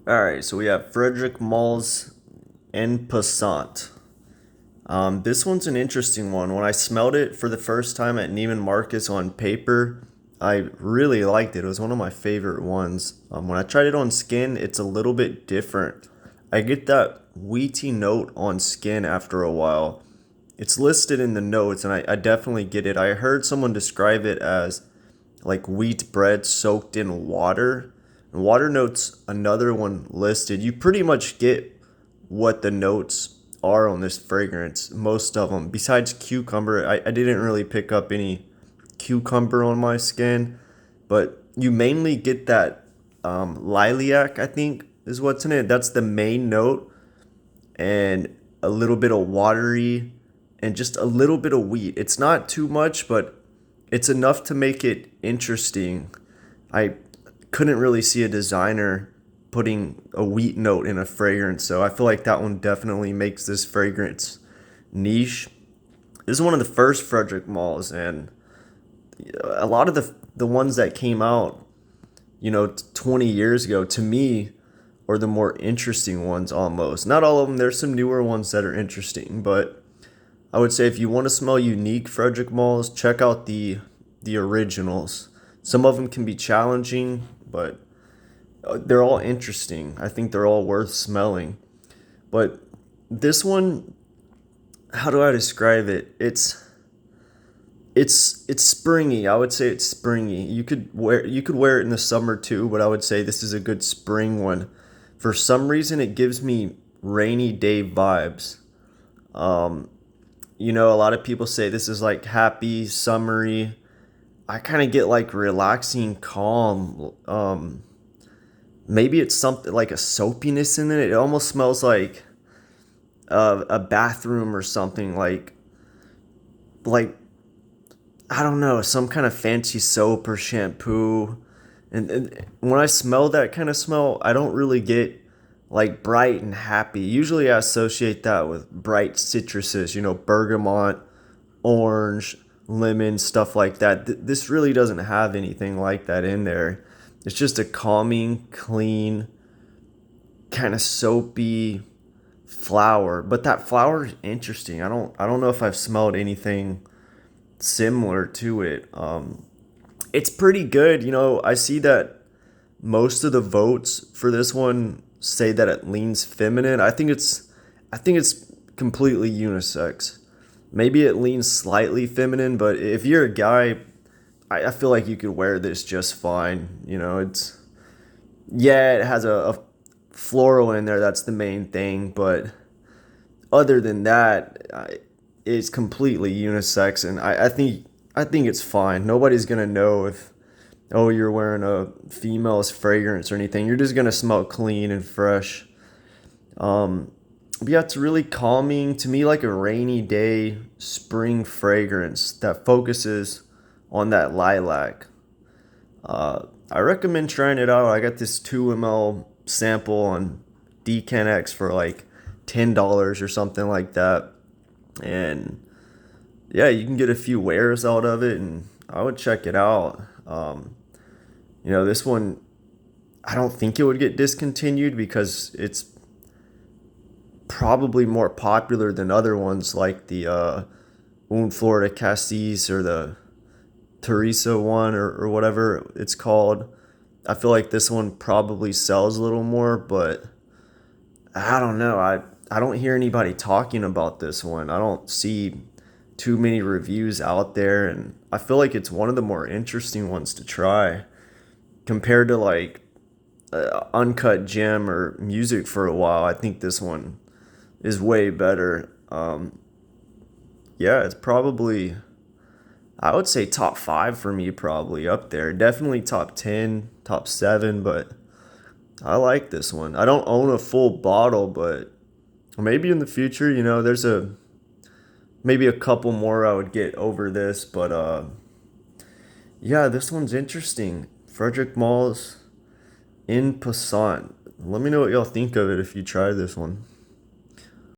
All right, so we have Frederic Malle's En Passant. This one's an interesting one. When I smelled it for the first time at Neiman Marcus on paper, I really liked it. It was one of my favorite ones. When I tried it on skin, it's a little bit different. I get that wheaty note on skin after a while. It's listed in the notes, and I definitely get it. I heard someone describe it as like wheat bread soaked in water. And water notes another one listed. You pretty much get what the notes are on this fragrance, most of them. Besides cucumber, I didn't really pick up any cucumber on my skin, but you mainly get that lilac, I think, is what's in it. That's the main note, and a little bit of watery, and just a little bit of wheat. It's not too much, but it's enough to make it interesting. I couldn't really see a designer putting a wheat note in a fragrance, so I feel like that one definitely makes this fragrance niche. This is one of the first Frederic Malls, and a lot of the ones that came out, 20 years ago, to me, are the more interesting ones almost. Not all of them. There's some newer ones that are interesting, but I would say if you want to smell unique Frederic Malls, check out the originals. Some of them can be challenging, but they're all interesting. I think they're all worth smelling. But this one, how do I describe it? It's springy. I would say it's springy. You could wear it in the summer too, but I would say this is a good spring one. For some reason, it gives me rainy day vibes. A lot of people say this is like happy, summery. I kind of get like relaxing, calm. Maybe it's something like a soapiness in it. It almost smells like a bathroom or something. Like I don't know, some kind of fancy soap or shampoo. And when I smell that kind of smell, I don't really get like bright and happy. Usually I associate that with bright citruses, bergamot, orange, lemon, stuff like that. This really doesn't have anything like that in there. It's just a calming, clean, kind of soapy flower. But that flower is interesting. I don't know if I've smelled anything similar to it. It's pretty good. I see that most of the votes for this one say that it leans feminine. I think it's completely unisex. Maybe it leans slightly feminine, but if you're a guy, I feel like you could wear this just fine. It has a floral in there. That's the main thing, but other than that, it's completely unisex, and I think it's fine. Nobody's gonna know if you're wearing a female's fragrance or anything. You're just gonna smell clean and fresh. But yeah, it's really calming to me, like a rainy day spring fragrance that focuses on that lilac. I recommend trying it out. I got this 2 ml sample on DCanX for like $10 or something like that. And yeah, you can get a few wears out of it, and I would check it out. This one, I don't think it would get discontinued because it's probably more popular than other ones like the Un Florida Cassis or the Teresa one or whatever it's called. I feel like this one probably sells a little more, but I don't know. I don't hear anybody talking about this one. I don't see too many reviews out there, and I feel like it's one of the more interesting ones to try compared to like Uncut Gem or Music for a While. I think this one is way better. Yeah, it's probably, I would say top five for me, probably up there. Definitely top 10, top seven, but I like this one. I don't own a full bottle, but maybe in the future, there's maybe a couple more I would get over this, but yeah, this one's interesting. Frederic Malls En Passant. Let me know what y'all think of it if you try this one.